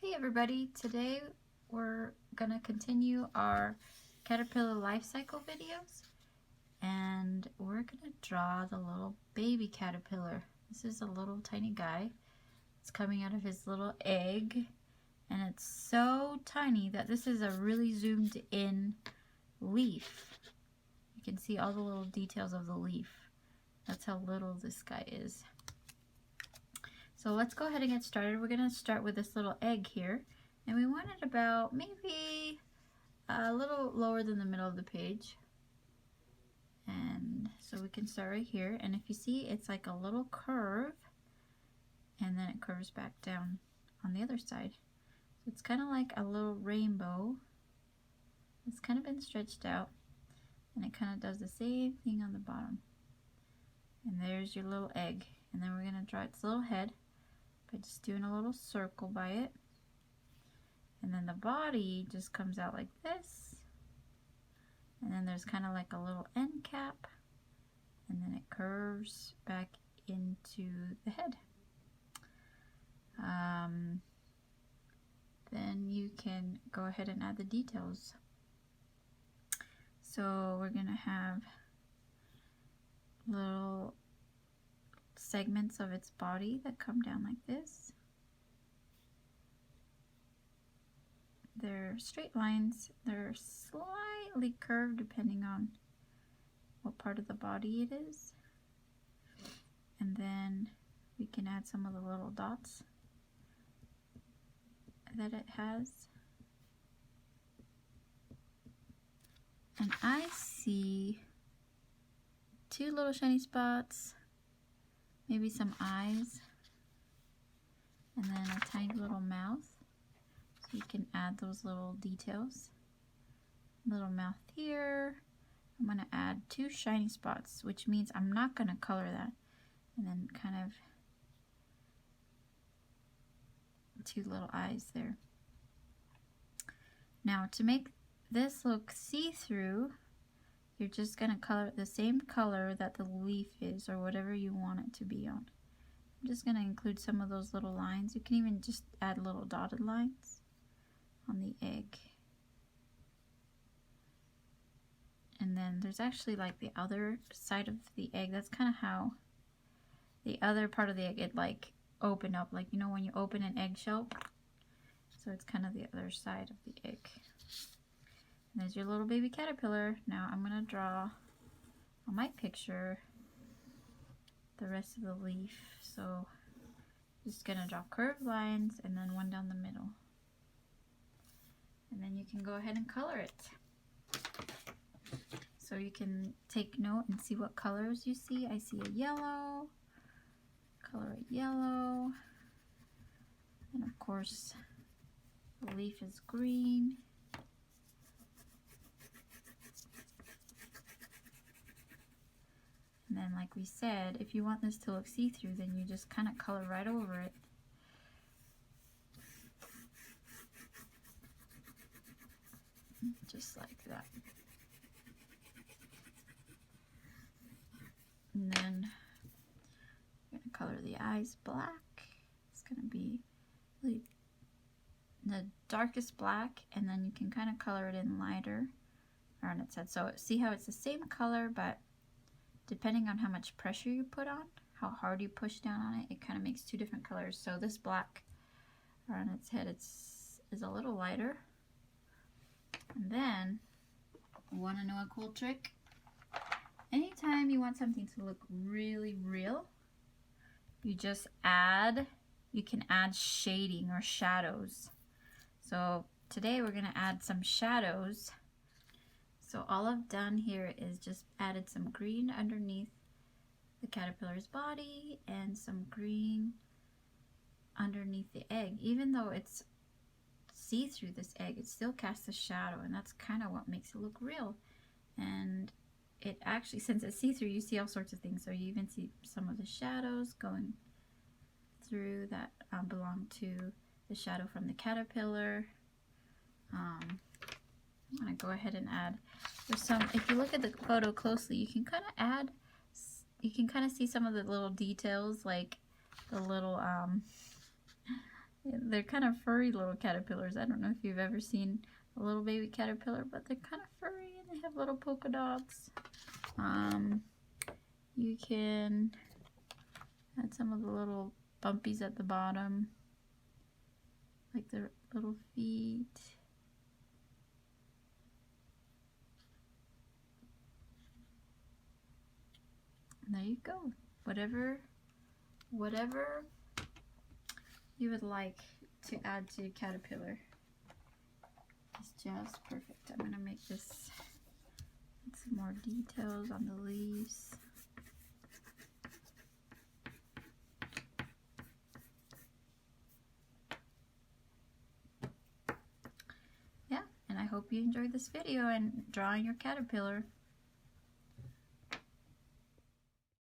Hey everybody, today we're going to continue our caterpillar life cycle videos and we're going to draw the little baby caterpillar. This is a little tiny guy. It's coming out of his little egg and it's so tiny that this is a really zoomed in leaf. You can see all the little details of the leaf. That's how little this guy is. So let's go ahead and get started. We're going to start with this little egg here. And we want it about maybe a little lower than the middle of the page. And so we can start right here. And if you see, it's like a little curve. And then it curves back down on the other side. So it's kind of like a little rainbow. It's kind of been stretched out. And it kind of does the same thing on the bottom. And there's your little egg. And then we're going to draw its little head by just doing a little circle by it. And then the body just comes out like this. And then there's kind of like a little end cap. And then it curves back into the head. Then you can go ahead and add the details. So we're going to have little segments of its body that come down like this. They're straight lines. They're slightly curved depending on what part of the body it is. And then we can add some of the little dots that it has. And I see two little shiny spots, maybe some eyes, and then a tiny little mouth. So you can add those little details. Little mouth here. I'm going to add two shiny spots, which means I'm not going to color that. And then kind of two little eyes there. Now to make this look see-through, you're just going to color it the same color that the leaf is, or whatever you want it to be on. I'm just going to include some of those little lines. You can even just add little dotted lines on the egg. And then there's actually like the other side of the egg. That's kind of how the other part of the egg, it like open up, like you know when you open an eggshell. So it's kind of the other side of the egg. And there's your little baby caterpillar. Now I'm going to draw on my picture the rest of the leaf. So just going to draw curved lines and then one down the middle. And then you can go ahead and color it. So you can take note and see what colors you see. I see a yellow, color a yellow, and of course the leaf is green. And then like we said, if you want this to look see-through, then you just kind of color right over it. Just like that. And then I'm going to color the eyes black. It's going to be really the darkest black, and then you can kind of color it in lighter on its head. So see how it's the same color, but depending on how much pressure you put on, how hard you push down on it, it kind of makes two different colors. So this black on its head is a little lighter. And then, want to know a cool trick? Anytime you want something to look really real, you can add shading or shadows. So today we're going to add some shadows. So all I've done here is just added some green underneath the caterpillar's body and some green underneath the egg. Even though it's see through this egg, it still casts a shadow, and that's kind of what makes it look real. And it actually, since it's see-through, you see all sorts of things. So you even see some of the shadows going through that belong to the shadow from the caterpillar. I'm going to go ahead and add, there's some, if you look at the photo closely, you can kind of see some of the little details, like the little They're kind of furry little caterpillars. I don't know if you've ever seen a little baby caterpillar, but they're kind of furry and they have little polka dots. You can add some of the little bumpies at the bottom, like their little feet. And there you go. Whatever you would like to add to caterpillar is just perfect. I'm gonna make this, add some more details on the leaves. Yeah, and I hope you enjoyed this video and drawing your caterpillar.